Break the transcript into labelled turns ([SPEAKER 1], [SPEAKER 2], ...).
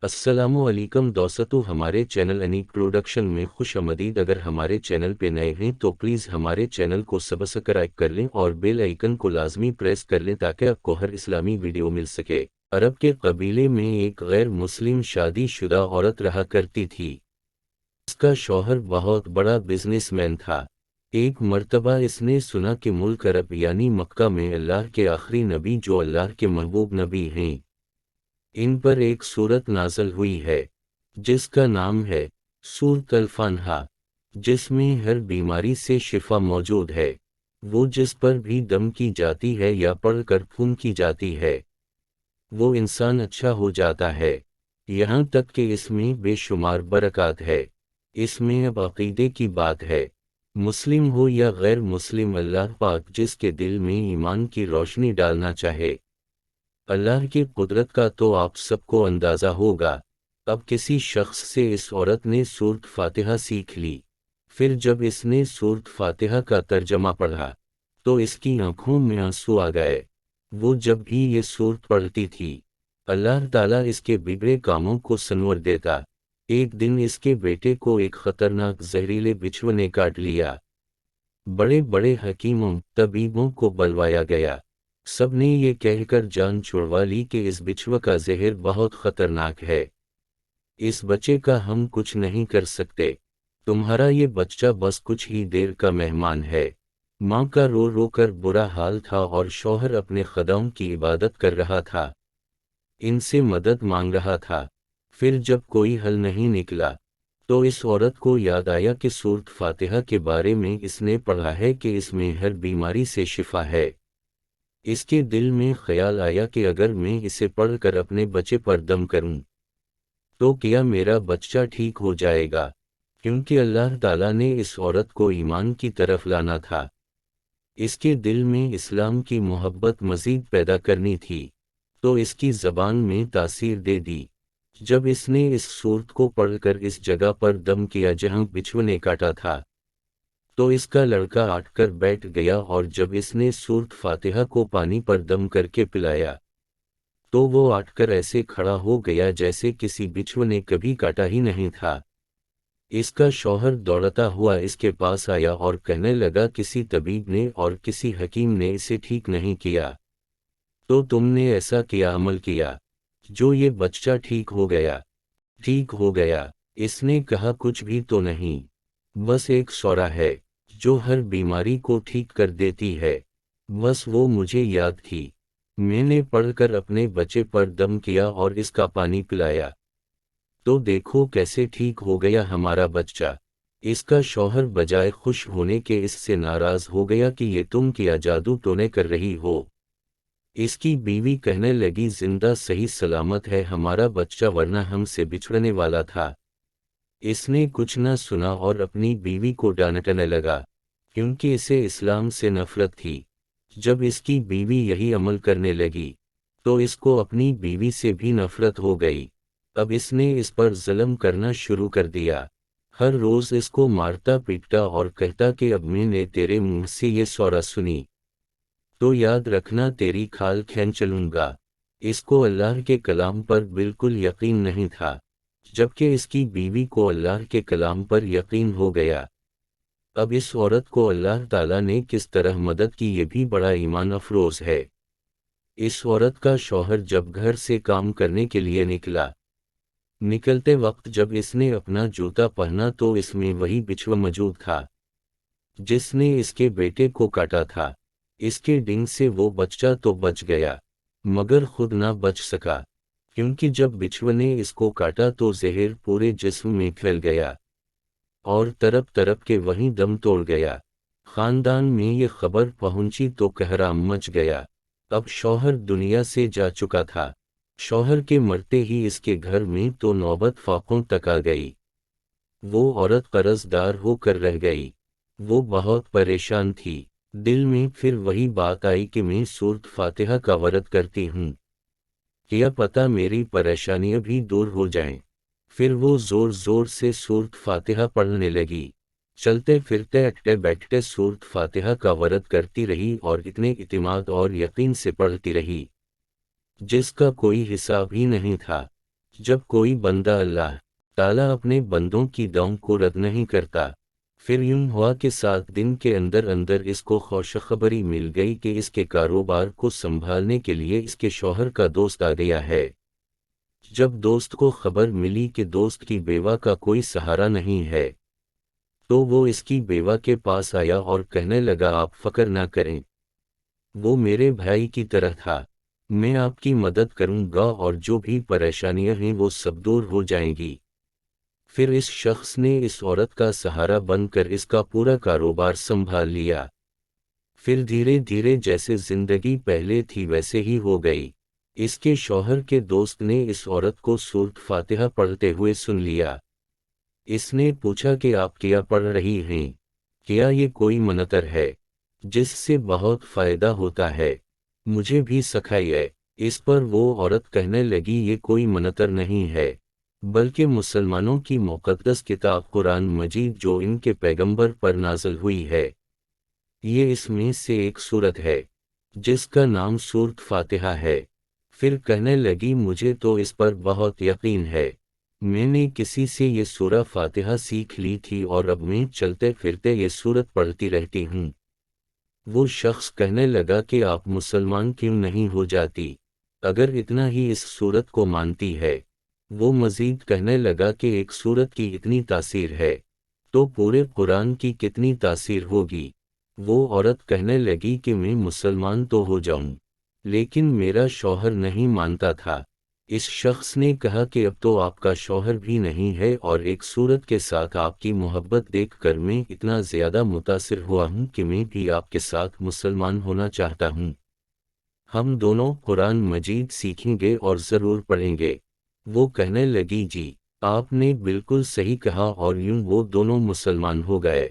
[SPEAKER 1] السلام علیکم دوستو، ہمارے چینل انیک پروڈکشن میں خوش آمدید۔ اگر ہمارے چینل پہ نئے ہیں تو پلیز ہمارے چینل کو سبسکرائب کر لیں اور بیل آئیکن کو لازمی پریس کر لیں تاکہ آپ کو ہر اسلامی ویڈیو مل سکے۔ عرب کے قبیلے میں ایک غیر مسلم شادی شدہ عورت رہا کرتی تھی۔ اس کا شوہر بہت بڑا بزنس مین تھا۔ ایک مرتبہ اس نے سنا کہ ملک عرب یعنی مکہ میں اللہ کے آخری نبی جو اللہ کے محبوب نبی ہیں، ان پر ایک سورت نازل ہوئی ہے جس کا نام ہے سورۃ الفاتحہ، جس میں ہر بیماری سے شفا موجود ہے۔ وہ جس پر بھی دم کی جاتی ہے یا پڑھ کر خون کی جاتی ہے وہ انسان اچھا ہو جاتا ہے، یہاں تک کہ اس میں بے شمار برکات ہے۔ اس میں اب عقیدے کی بات ہے، مسلم ہو یا غیر مسلم، اللہ پاک جس کے دل میں ایمان کی روشنی ڈالنا چاہے۔ اللہ کی قدرت کا تو آپ سب کو اندازہ ہوگا۔ اب کسی شخص سے اس عورت نے سورۃ فاتحہ سیکھ لی، پھر جب اس نے سورۃ فاتحہ کا ترجمہ پڑھا تو اس کی آنکھوں میں آنسو آ گئے۔ وہ جب بھی یہ سورت پڑھتی تھی اللہ تعالیٰ اس کے بگڑے کاموں کو سنور دیتا۔ ایک دن اس کے بیٹے کو ایک خطرناک زہریلے بچھو نے کاٹ لیا۔ بڑے بڑے حکیموں طبیبوں کو بلوایا گیا، سب نے یہ کہہ کر جان چھڑوا لی کہ اس بچھو کا زہر بہت خطرناک ہے، اس بچے کا ہم کچھ نہیں کر سکتے، تمہارا یہ بچہ بس کچھ ہی دیر کا مہمان ہے۔ ماں کا رو رو کر برا حال تھا اور شوہر اپنے خداؤں کی عبادت کر رہا تھا، ان سے مدد مانگ رہا تھا۔ پھر جب کوئی حل نہیں نکلا تو اس عورت کو یاد آیا کہ سورۃ فاتحہ کے بارے میں اس نے پڑھا ہے کہ اس میں ہر بیماری سے شفا ہے۔ اس کے دل میں خیال آیا کہ اگر میں اسے پڑھ کر اپنے بچے پر دم کروں تو کیا میرا بچہ ٹھیک ہو جائے گا، کیونکہ اللہ تعالیٰ نے اس عورت کو ایمان کی طرف لانا تھا۔ اس کے دل میں اسلام کی محبت مزید پیدا کرنی تھی تو اس کی زبان میں تاثیر دے دی۔ جب اس نے اس سورت کو پڑھ کر اس جگہ پر دم کیا جہاں بچھو نے کاٹا تھا تو اس کا لڑکا اٹھ کر بیٹھ گیا، اور جب اس نے سورۃ فاتحہ کو پانی پر دم کر کے پلایا تو وہ اٹھ کر ایسے کھڑا ہو گیا جیسے کسی بچھو نے کبھی کاٹا ہی نہیں تھا۔ اس کا شوہر دوڑتا ہوا اس کے پاس آیا اور کہنے لگا کسی طبیب نے اور کسی حکیم نے اسے ٹھیک نہیں کیا، تو تم نے ایسا کیا عمل کیا جو یہ بچہ ٹھیک ہو گیا؟ ٹھیک ہو گیا، اس نے کہا کچھ بھی تو نہیں، بس ایک سورہ ہے جو ہر بیماری کو ٹھیک کر دیتی ہے، بس وہ مجھے یاد تھی، میں نے پڑھ کر اپنے بچے پر دم کیا اور اس کا پانی پلایا تو دیکھو کیسے ٹھیک ہو گیا ہمارا بچہ۔ اس کا شوہر بجائے خوش ہونے کے اس سے ناراض ہو گیا کہ یہ تم کیا جادو ٹونے کر رہی ہو۔ اس کی بیوی کہنے لگی زندہ صحیح سلامت ہے ہمارا بچہ، ورنہ ہم سے بچھڑنے والا تھا۔ اس نے کچھ نہ سنا اور اپنی بیوی کو ڈانٹنے لگا کیونکہ اسے اسلام سے نفرت تھی۔ جب اس کی بیوی یہی عمل کرنے لگی تو اس کو اپنی بیوی سے بھی نفرت ہو گئی۔ اب اس نے اس پر ظلم کرنا شروع کر دیا، ہر روز اس کو مارتا پیٹتا اور کہتا کہ اب میں نے تیرے منہ سے یہ سورہ سنی تو یاد رکھنا تیری کھال کھینچ لوں گا۔ اس کو اللہ کے کلام پر بالکل یقین نہیں تھا، جبکہ اس کی بیوی کو اللہ کے کلام پر یقین ہو گیا۔ اب اس عورت کو اللہ تعالیٰ نے کس طرح مدد کی یہ بھی بڑا ایمان افروز ہے۔ اس عورت کا شوہر جب گھر سے کام کرنے کے لیے نکلتے وقت جب اس نے اپنا جوتا پہنا تو اس میں وہی بچھو موجود تھا جس نے اس کے بیٹے کو کاٹا تھا۔ اس کے ڈنگ سے وہ بچہ تو بچ گیا مگر خود نہ بچ سکا، کیونکہ جب بچھو نے اس کو کاٹا تو زہر پورے جسم میں پھیل گیا اور تڑپ تڑپ کے وہیں دم توڑ گیا۔ خاندان میں یہ خبر پہنچی تو کہرام مچ گیا۔ اب شوہر دنیا سے جا چکا تھا، شوہر کے مرتے ہی اس کے گھر میں تو نوبت فاقوں تک آ گئی۔ وہ عورت قرض دار ہو کر رہ گئی، وہ بہت پریشان تھی۔ دل میں پھر وہی بات آئی کہ میں سورۃ فاتحہ کا ورد کرتی ہوں، کیا پتہ میری پریشانیاں بھی دور ہو جائیں۔ پھر وہ زور زور سے سورۃ فاتحہ پڑھنے لگی، چلتے پھرتے اٹھتے بیٹھتے سورۃ فاتحہ کا ورد کرتی رہی اور اتنے اعتماد اور یقین سے پڑھتی رہی جس کا کوئی حساب ہی نہیں تھا۔ جب کوئی بندہ اللہ تعالیٰ اپنے بندوں کی دعاؤں کو رد نہیں کرتا، پھر یوں ہوا کہ 7 دن کے اندر اندر اس کو خوشخبری مل گئی کہ اس کے کاروبار کو سنبھالنے کے لیے اس کے شوہر کا دوست آ گیا ہے۔ جب دوست کو خبر ملی کہ دوست کی بیوہ کا کوئی سہارا نہیں ہے، تو وہ اس کی بیوہ کے پاس آیا اور کہنے لگا آپ فکر نہ کریں، وہ میرے بھائی کی طرح تھا، میں آپ کی مدد کروں گا اور جو بھی پریشانیاں ہیں وہ سب دور ہو جائیں گی۔ پھر اس شخص نے اس عورت کا سہارا بن کر اس کا پورا کاروبار سنبھال لیا۔ پھر دھیرے دھیرے جیسے زندگی پہلے تھی ویسے ہی ہو گئی۔ اس کے شوہر کے دوست نے اس عورت کو سورۃ فاتحہ پڑھتے ہوئے سن لیا۔ اس نے پوچھا کہ آپ کیا پڑھ رہی ہیں؟ کیا یہ کوئی منتر ہے جس سے بہت فائدہ ہوتا ہے؟ مجھے بھی سکھائیے۔ اس پر وہ عورت کہنے لگی یہ کوئی منتر نہیں ہے، بلکہ مسلمانوں کی مقدس کتاب قرآن مجید جو ان کے پیغمبر پر نازل ہوئی ہے، یہ اس میں سے ایک سورت ہے جس کا نام سورۃ فاتحہ ہے۔ پھر کہنے لگی مجھے تو اس پر بہت یقین ہے، میں نے کسی سے یہ سورہ فاتحہ سیکھ لی تھی اور اب میں چلتے پھرتے یہ سورت پڑھتی رہتی ہوں۔ وہ شخص کہنے لگا کہ آپ مسلمان کیوں نہیں ہو جاتی اگر اتنا ہی اس سورت کو مانتی ہے؟ وہ مزید کہنے لگا کہ ایک سورت کی اتنی تاثیر ہے تو پورے قرآن کی کتنی تاثیر ہوگی؟ وہ عورت کہنے لگی کہ میں مسلمان تو ہو جاؤں، لیکن میرا شوہر نہیں مانتا تھا۔ اس شخص نے کہا کہ اب تو آپ کا شوہر بھی نہیں ہے اور ایک سورت کے ساتھ آپ کی محبت دیکھ کر میں اتنا زیادہ متاثر ہوا ہوں کہ میں بھی آپ کے ساتھ مسلمان ہونا چاہتا ہوں۔ ہم دونوں قرآن مجید سیکھیں گے اور ضرور پڑھیں گے۔ وہ کہنے لگی جی، آپ نے بالکل صحیح کہا، اور یوں وہ دونوں مسلمان ہو گئے۔